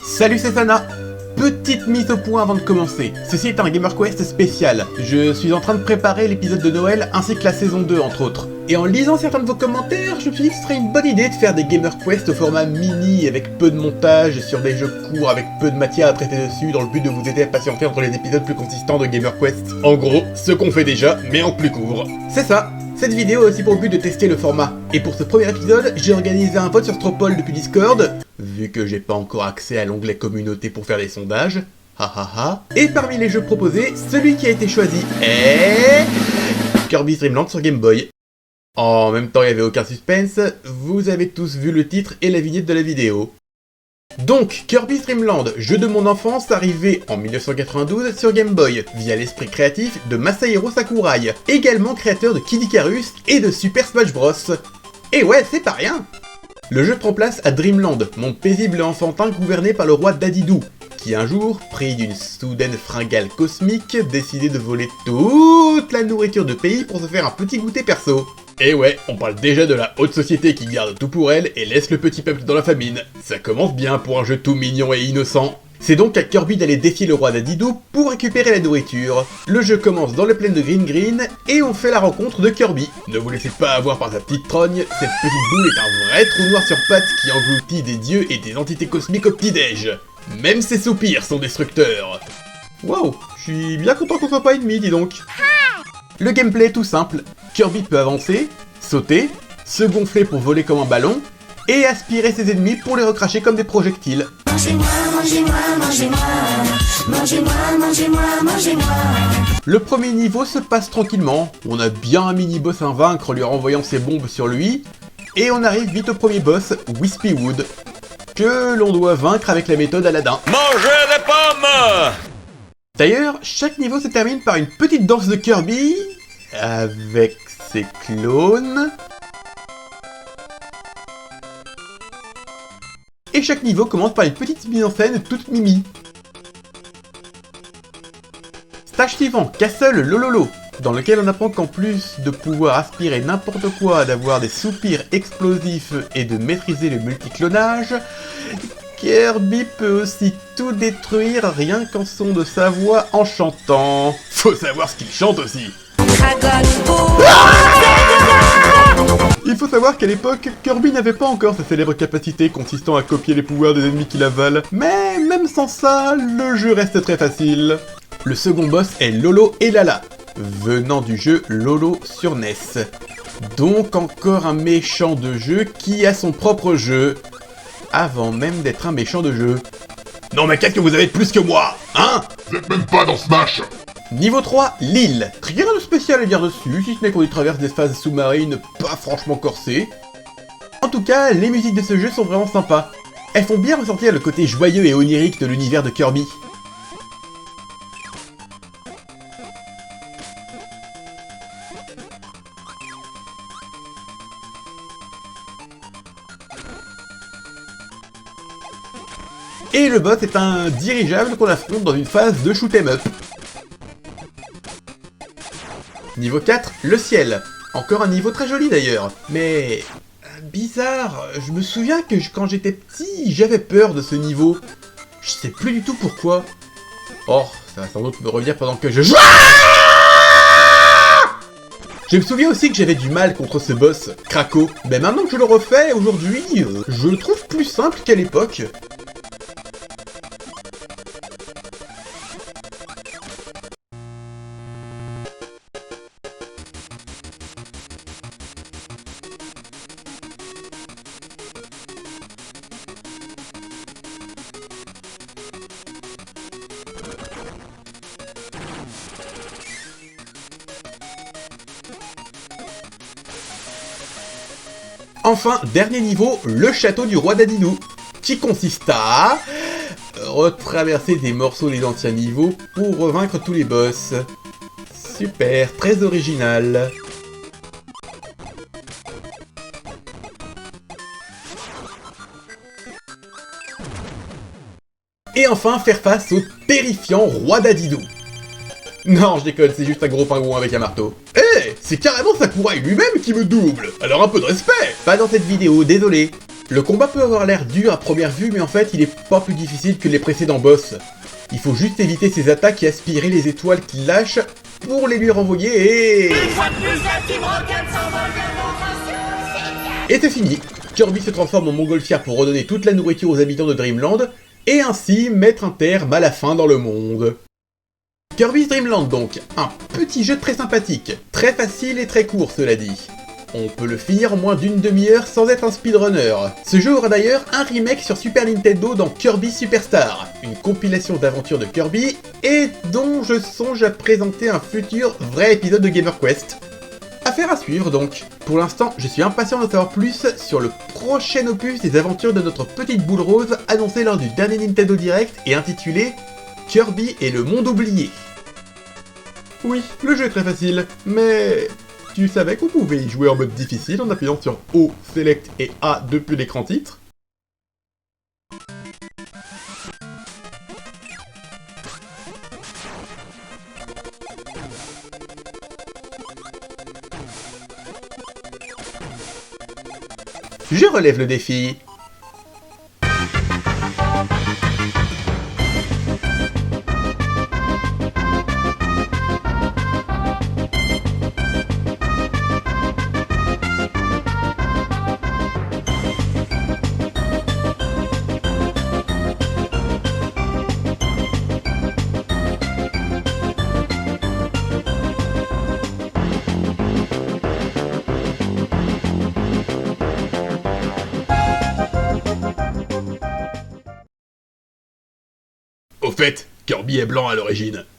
Salut, c'est Sana. Petite mise au point avant de commencer. Ceci est un GamerQuest spécial. Je suis en train de préparer l'épisode de Noël ainsi que la saison 2 entre autres. Et en lisant certains de vos commentaires, je me suis dit que ce serait une bonne idée de faire des GamerQuest au format mini avec peu de montage sur des jeux courts avec peu de matière à traiter dessus dans le but de vous aider à patienter entre les épisodes plus consistants de GamerQuest. En gros, ce qu'on fait déjà, mais en plus court. C'est ça. Cette vidéo a aussi pour le but de tester le format. Et pour ce premier épisode, j'ai organisé un vote sur Stropol depuis Discord, vu que j'ai pas encore accès à l'onglet communauté pour faire des sondages. Et parmi les jeux proposés, celui qui a été choisi est... Kirby's Dream Land sur Game Boy. En même temps, il n'y avait aucun suspense, vous avez tous vu le titre et la vignette de la vidéo. Donc, Kirby's Dream Land, jeu de mon enfance arrivé en 1992 sur Game Boy, via l'esprit créatif de Masahiro Sakurai, également créateur de Kid Icarus et de Super Smash Bros. Et ouais, c'est pas rien. Le jeu prend place à Dreamland, monde paisible et enfantin gouverné par le roi Dadidou, qui un jour, pris d'une soudaine fringale cosmique, décidait de voler toute la nourriture du pays pour se faire un petit goûter perso. Et ouais, on parle déjà de la haute société qui garde tout pour elle et laisse le petit peuple dans la famine. Ça commence bien pour un jeu tout mignon et innocent. C'est donc à Kirby d'aller défier le roi Dadidou pour récupérer la nourriture. Le jeu commence dans le plaine de Green Green et on fait la rencontre de Kirby. Ne vous laissez pas avoir par sa petite trogne, cette petite boule est un vrai trou noir sur pattes qui engloutit des dieux et des entités cosmiques au petit-déj. Même ses soupirs sont destructeurs. Waouh, je suis bien content qu'on soit pas ennemis, dis donc. Le gameplay est tout simple, Kirby peut avancer, sauter, se gonfler pour voler comme un ballon, et aspirer ses ennemis pour les recracher comme des projectiles. Mangez-moi, mangez-moi, mangez-moi, mangez-moi, mangez-moi, mangez-moi. Le premier niveau se passe tranquillement, on a bien un mini-boss à vaincre en lui renvoyant ses bombes sur lui, et on arrive vite au premier boss, Wispywood, que l'on doit vaincre avec la méthode Aladdin. Mangez des pommes! D'ailleurs, chaque niveau se termine par une petite danse de Kirby, avec ses clones. Et chaque niveau commence par une petite mise en scène toute mimi. Stage suivant, Castle Lololo, dans lequel on apprend qu'en plus de pouvoir aspirer n'importe quoi, d'avoir des soupirs explosifs et de maîtriser le multiclonage, Kirby peut aussi tout détruire rien qu'en son de sa voix en chantant. Faut savoir ce qu'il chante aussi. Il faut savoir qu'à l'époque, Kirby n'avait pas encore sa célèbre capacité consistant à copier les pouvoirs des ennemis qu'il avale, mais même sans ça, le jeu reste très facile. Le second boss est Lolo et Lala, venant du jeu Lolo sur NES. Donc encore un méchant de jeu qui a son propre jeu, avant même d'être un méchant de jeu. Non mais qu'est-ce que vous avez de plus que moi, hein? Vous êtes même pas dans Smash. Niveau 3, l'île. Rien de spécial à dire dessus, si ce n'est qu'on y traverse des phases sous-marines pas franchement corsées. En tout cas, les musiques de ce jeu sont vraiment sympas. Elles font bien ressentir le côté joyeux et onirique de l'univers de Kirby. Et le boss est un dirigeable qu'on affronte dans une phase de shoot'em up. Niveau 4, le ciel. Encore un niveau très joli d'ailleurs. Mais... bizarre, je me souviens que quand j'étais petit, j'avais peur de ce niveau. Je sais plus du tout pourquoi. Oh, ça va sans doute me revenir pendant que je joue. Je me souviens aussi que j'avais du mal contre ce boss, Krako. Mais maintenant que je le refais, aujourd'hui, je le trouve plus simple qu'à l'époque. Enfin, dernier niveau, le château du roi Dadidou, qui consiste à retraverser des morceaux des anciens niveaux pour revaincre tous les boss. Super, très original. Et enfin, faire face au terrifiant roi Dadidou. Non, je déconne, c'est juste un gros pingouin avec un marteau. Eh, c'est carrément Sakurai lui-même qui me double. Alors un peu de respect. Pas dans cette vidéo, désolé. Le combat peut avoir l'air dur à première vue, mais en fait il est pas plus difficile que les précédents boss. Il faut juste éviter ses attaques et aspirer les étoiles qu'il lâche pour les lui renvoyer et c'est fini. Kirby se transforme en montgolfière pour redonner toute la nourriture aux habitants de Dreamland, et ainsi mettre un terme à la faim dans le monde. Kirby's Dream Land donc, un petit jeu très sympathique, très facile et très court cela dit. On peut le finir en moins d'une demi-heure sans être un speedrunner. Ce jeu aura d'ailleurs un remake sur Super Nintendo dans Kirby Superstar, une compilation d'aventures de Kirby, et dont je songe à présenter un futur vrai épisode de Gamer Quest. Affaire à suivre donc. Pour l'instant, je suis impatient d'en savoir plus sur le prochain opus des aventures de notre petite boule rose annoncé lors du dernier Nintendo Direct et intitulé Kirby et le monde oublié. Oui, le jeu est très facile, mais tu savais qu'on pouvait y jouer en mode difficile en appuyant sur O, Select et A depuis l'écran titre? Je relève le défi. Au fait, Kirby est blanc à l'origine.